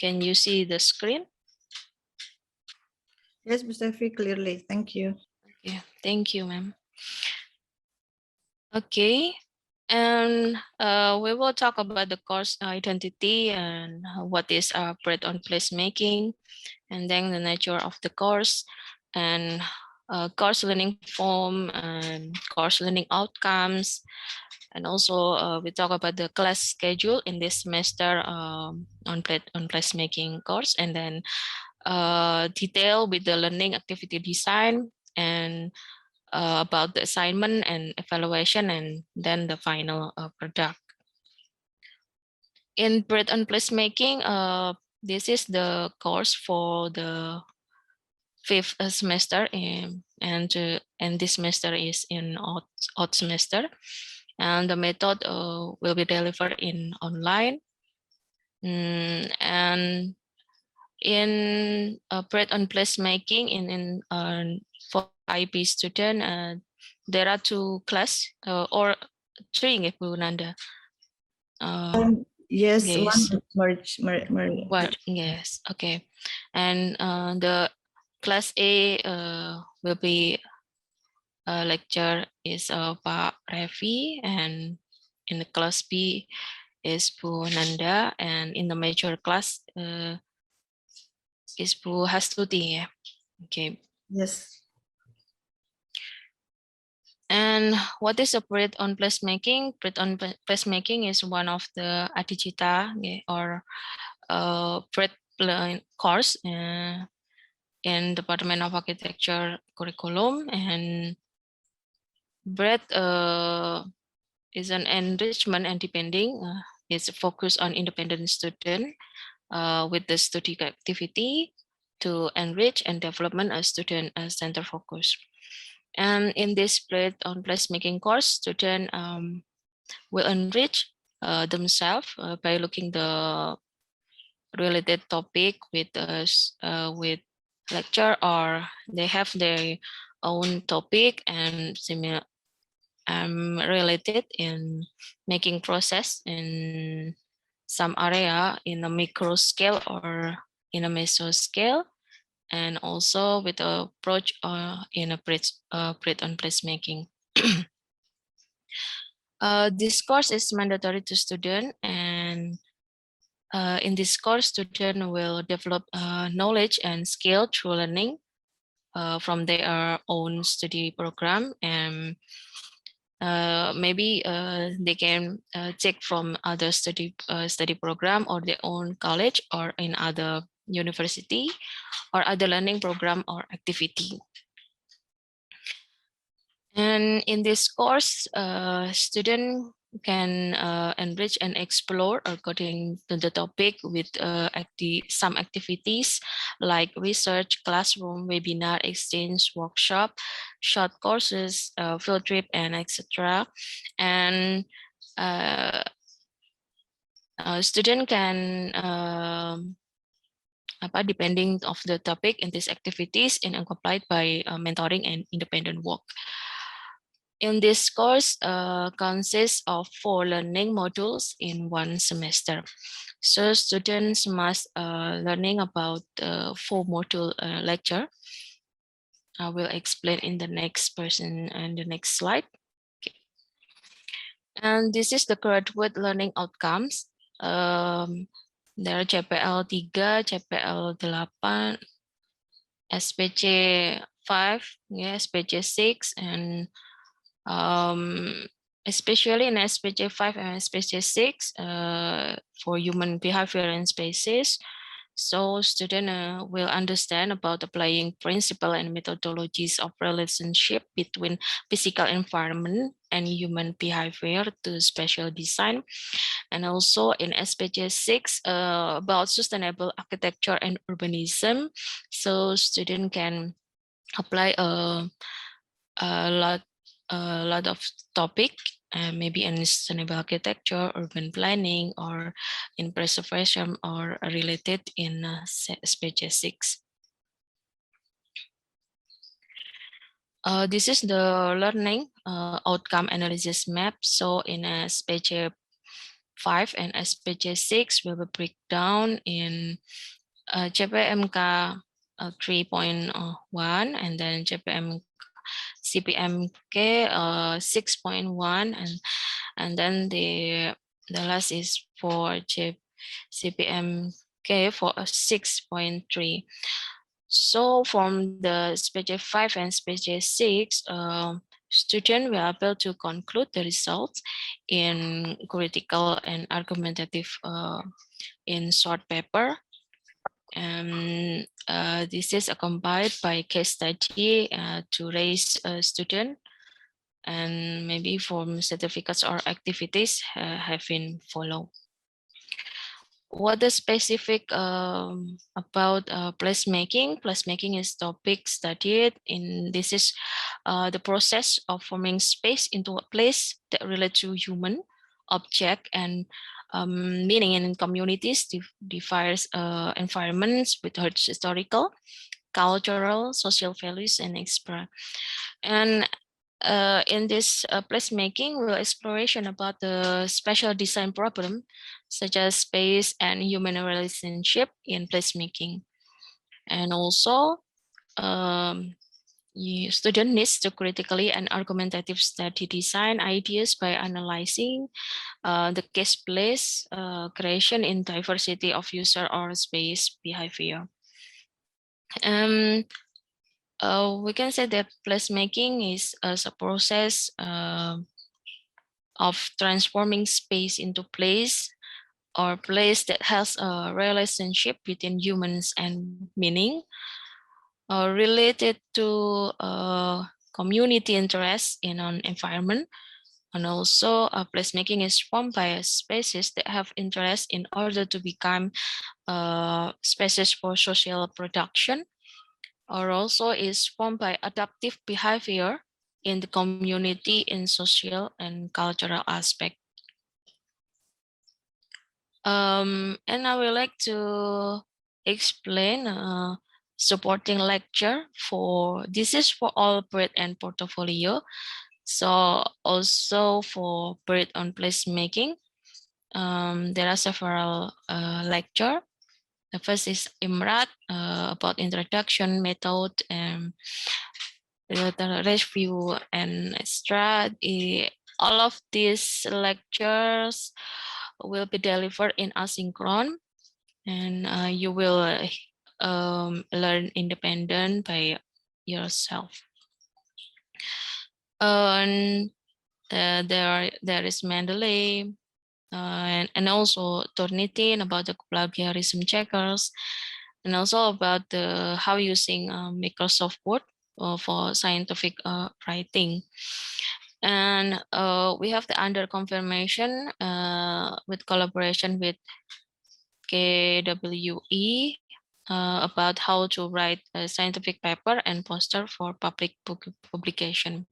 Can you see the screen? Yes, Stefy, clearly. Thank you. Okay, thank you, ma'am. Okay, and we will talk about the course identity and what is prep on placemaking, and then the nature of the course, and course learning form and course learning outcomes, and also we talk about the class schedule in this semester on placemaking course, and then detail with the learning activity design, and about the assignment and evaluation, and then the final product. In prep on placemaking, this is the course for the 5th semester, and this semester is in odd semester, and the method will be delivered in online. And in prep on placemaking for IB student, there are 2 class or 3 if Bu Nanda. Yes, Yes. one merge. Well, yes, okay. And the class A will be lecture is Pak Revi, and in the class B is Bu Nanda, and in the major class is Bu Hastuti. Yeah. Okay. Yes. And what is a prep on placemaking? Prep on placemaking is one of the Adhijita or prep course in Department of Architecture curriculum, and breadth is an enrichment and depending. It's focused on independent student with the study activity to enrich and development a student center focus. And in this prep on placemaking course, student will enrich themselves by looking the related topic with lecture, or they have their own topic and similar related in making process in some area in a micro scale or in a meso scale, and also with the approach in a prep on placemaking. This course is mandatory to student, and in this course, student will develop knowledge and skill through learning from their own study program, and maybe they can take from other study program or their own college or in other university or other learning program or activity. And in this course, student can enrich and explore according to the topic with some activities like research, classroom, webinar, exchange, workshop, short courses, field trip, and etc. And student can depending of the topic in these activities and accompanied by mentoring and independent work. In this course consists of 4 learning modules in one semester. So students must learning about 4 module lecture. I will explain in the next slide. Okay. And this is the graduate learning outcomes. There are CPL 3, CPL 8, SPC 5, yeah, SPC 6, and especially in SPC 5 and SPC 6 for human behavior and spaces. So students will understand about applying principle and methodologies of relationship between physical environment and human behavior to spatial design. And also in SPC 6 about sustainable architecture and urbanism. So students can apply a lot of topic, maybe in sustainable architecture, urban planning, or in preservation, or related in SPC 6. This is the learning outcome analysis map. So in a SPC 5 and SPJ 6 will be breakdown in CPMK 3.1 and then CPMK 6.1 and then the last is for CPMK for 6.3. So from the SPJ 5 and SPJ 6, student will be able to conclude the results in critical and argumentative in short paper. And this is accompanied by case study to raise a student, and maybe form certificates or activities have been followed. What is specific about placemaking? Placemaking is topic studied in this is the process of forming space into a place that relate to human, object, and meaning in communities, defines environments with historical, cultural, social values, and express. And in this placemaking, we'll exploration about the special design problem, such as space and human relationship in placemaking. And also, student needs to critically and argumentative study design ideas by analyzing the case place creation in diversity of user or space behavior. We can say that placemaking is as a process of transforming space into place, or place that has a relationship between humans and meaning, related to community interest in an environment. And also placemaking is formed by spaces that have interest in order to become spaces for social production, or also is formed by adaptive behavior in the community in social and cultural aspect. And I would like to explain supporting lecture for this is for all PRIT and portfolio. So also for PRIT on placemaking, there are several lecture. The first is M.Arch about introduction, method, and the review and extra. All of these lectures will be delivered in asynchron, and you will learn independent by yourself. And there is Mendeley, and also Turnitin about the plagiarism checkers, and also about the how using Microsoft Word for scientific writing. And we have the under confirmation with collaboration with KWE about how to write a scientific paper and poster for public publication.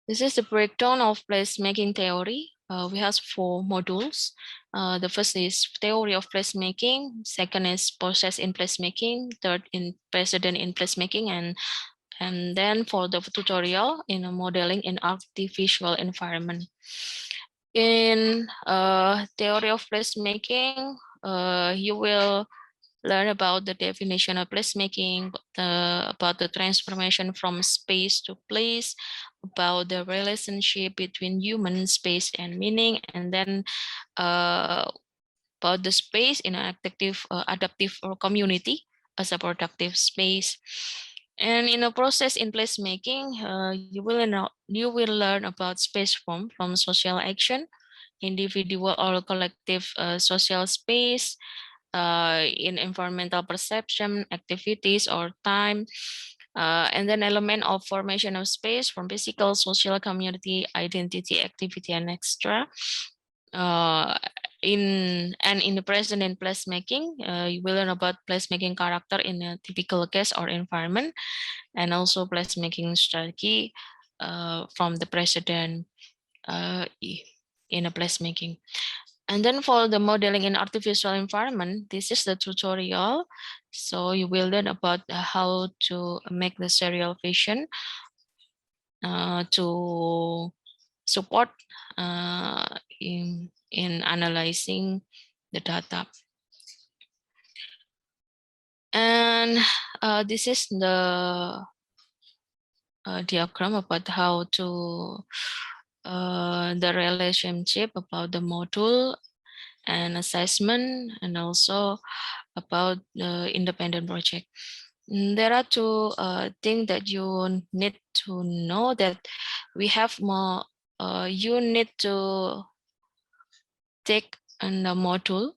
This is the breakdown of placemaking theory. We have 4 modules. The first is theory of placemaking. Second is process in placemaking. Third in precedent in placemaking, and then for the tutorial in a modeling in artificial environment. In theory of placemaking, you will learn about the definition of placemaking, about the transformation from space to place, about the relationship between human, space, and meaning, and then about the space in an adaptive or community as a productive space. And in a process in placemaking, you will learn about space form from social action, individual or collective social space, in environmental perception, activities, or time, and then element of formation of space from physical, social, community, identity, activity, and extra. In the present in placemaking, you will learn about placemaking character in a typical case or environment, and also placemaking strategy from the precedent in a placemaking. And then for the modeling in artificial environment, this is the tutorial. So you will learn about how to make the serial vision to support in analyzing the data. And this is the diagram about how to the relationship about the module and assessment, and also about the independent project. There are two things that you need to know, that we have more, you need to take a module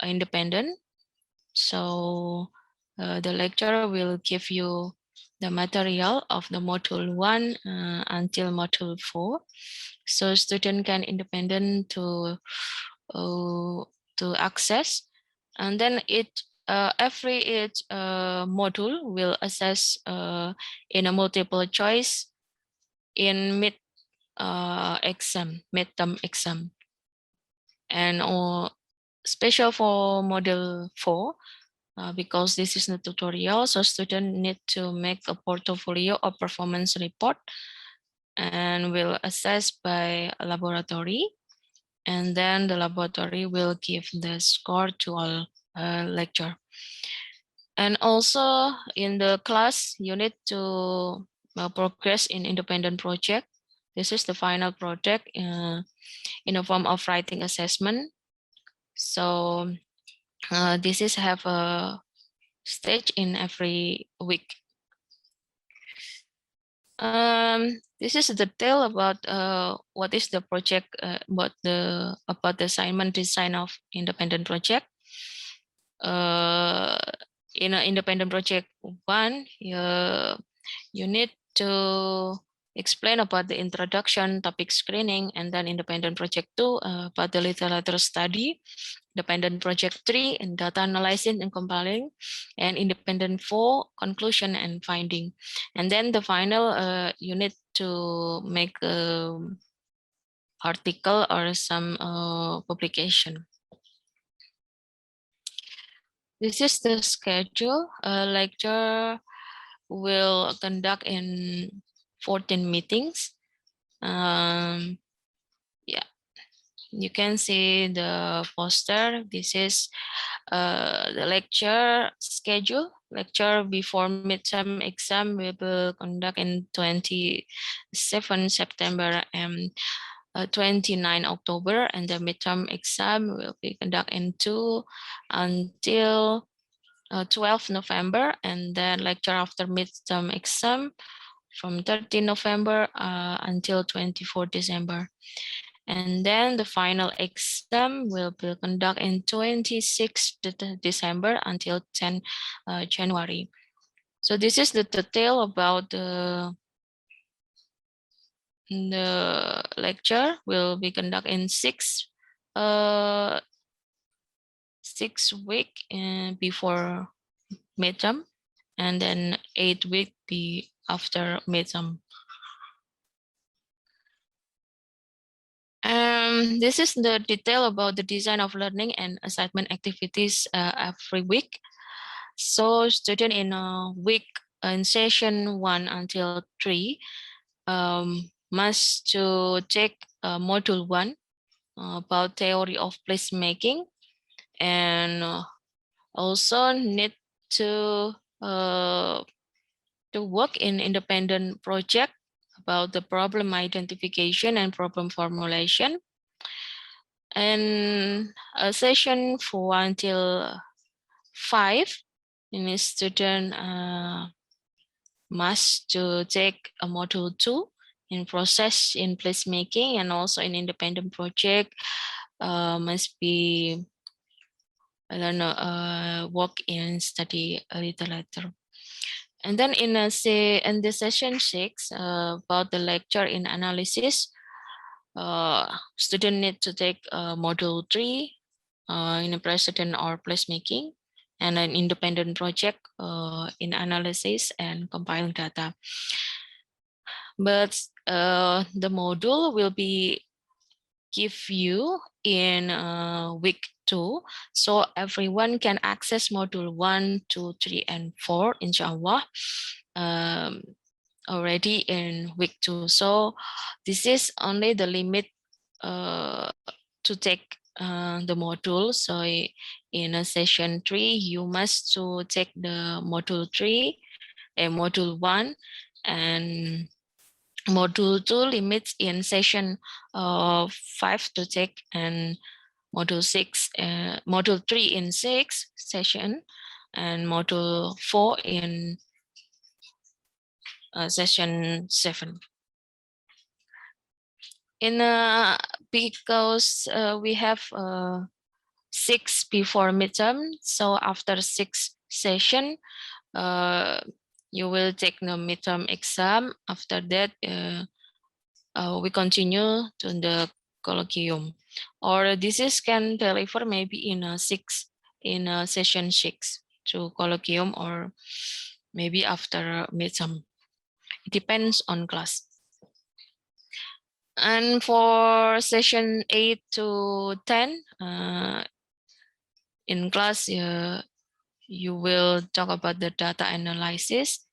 independent. So the lecturer will give you the material of the module 1 until module 4. So student can independent to access. And then every module will assess in a multiple choice in midterm exam. And special for module 4, because this is the tutorial, so student need to make a portfolio or performance report and will assess by a laboratory, and then the laboratory will give the score to all lecture. And also in the class, you need to progress in independent project. This is the final project in the form of writing assessment. So this is have a stage in every week. This is the detail about what is the project, about the assignment design of independent project. In an independent project 1, you need to explain about the introduction, topic screening, and then independent project 2 about the literature study, independent project 3 and data analysis and compiling, and independent 4 conclusion and finding. And then the final, you need to make an article or some publication. This is the schedule. Lecture will conduct in 14 meetings. Yeah, you can see the poster. This is the lecture schedule. Lecture before midterm exam will be conduct in 27 September and 29 October, and the midterm exam will be conducted in 2 until 12 November, and then lecture after midterm exam from 13 November until 24 December. And then the final exam will be conducted in 26 December until 10 January. So this is the detail about the lecture will be conducted in 6 weeks before midterm, and then 8 weeks after midterm. This is the detail about the design of learning and assignment activities every week. So student in a week in session 1 until 3 must to take module 1 about theory of placemaking, and also need to work in independent project about the problem identification and problem formulation. And session 4 until 5, any student must to take a module 2 in process in placemaking, and also in independent project must be, I don't know, work in study literature. And then in the session 6 about the lecture in analysis, student need to take module 3 in a precedent or placemaking, and an independent project in analysis and compiling data. But the module will be give you in week 2, so everyone can access module 1, 2, 3, and 4, inshallah. already in week 2. So this is only the limit to take the module. So in a session 3, you must to take the module 3 and module 1, and module 2 limits in session 5 to take, and module 3 in 6 session, and module 4 in session 7. Because we have 6 before midterm, so after 6 session, you will take the midterm exam. After that, we continue to the colloquium, or this is can deliver maybe in a session 6 to colloquium, or maybe after midterm. It depends on class. And for session 8 to 10, in class, you will talk about the data analysis.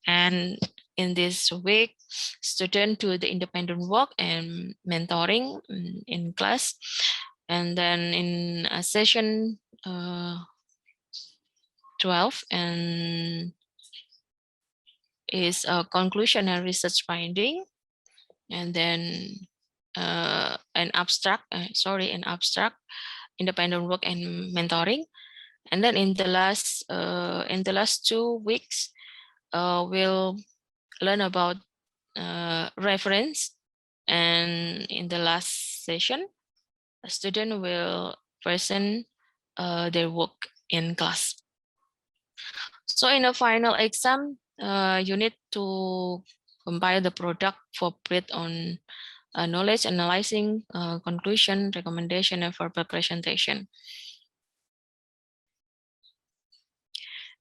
And in this week, students do the independent work and mentoring in class. And then in a session 12 and is a conclusion and research finding, and then an abstract independent work and mentoring. And then in the last 2 weeks, we'll learn about reference, and in the last session, a student will present their work in class. So in a final exam, you need to compile the product for print on knowledge analyzing, conclusion, recommendation, and verbal presentation.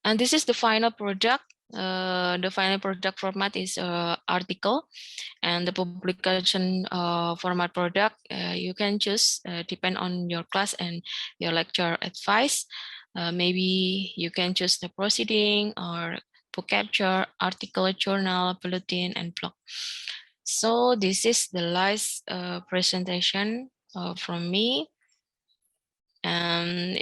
And this is the final product. The final product format is article, and the publication format product you can choose depend on your class and your lecturer advice. Maybe you can choose the proceeding or book capture, article, journal, bulletin, and blog. So this is the last presentation from me. And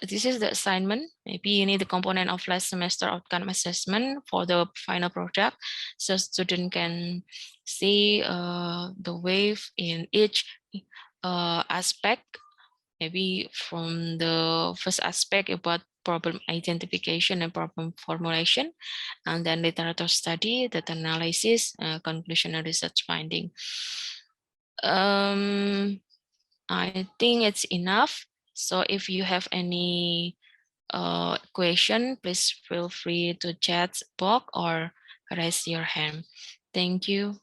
this is the assignment. Maybe you need the component of last semester outcome assessment for the final project, so student can see the wave in each aspect. Maybe from the first aspect about problem identification and problem formulation, and then literature study, data analysis, conclusion and research finding. I think it's enough. So if you have any question, please feel free to chat box or raise your hand. Thank you.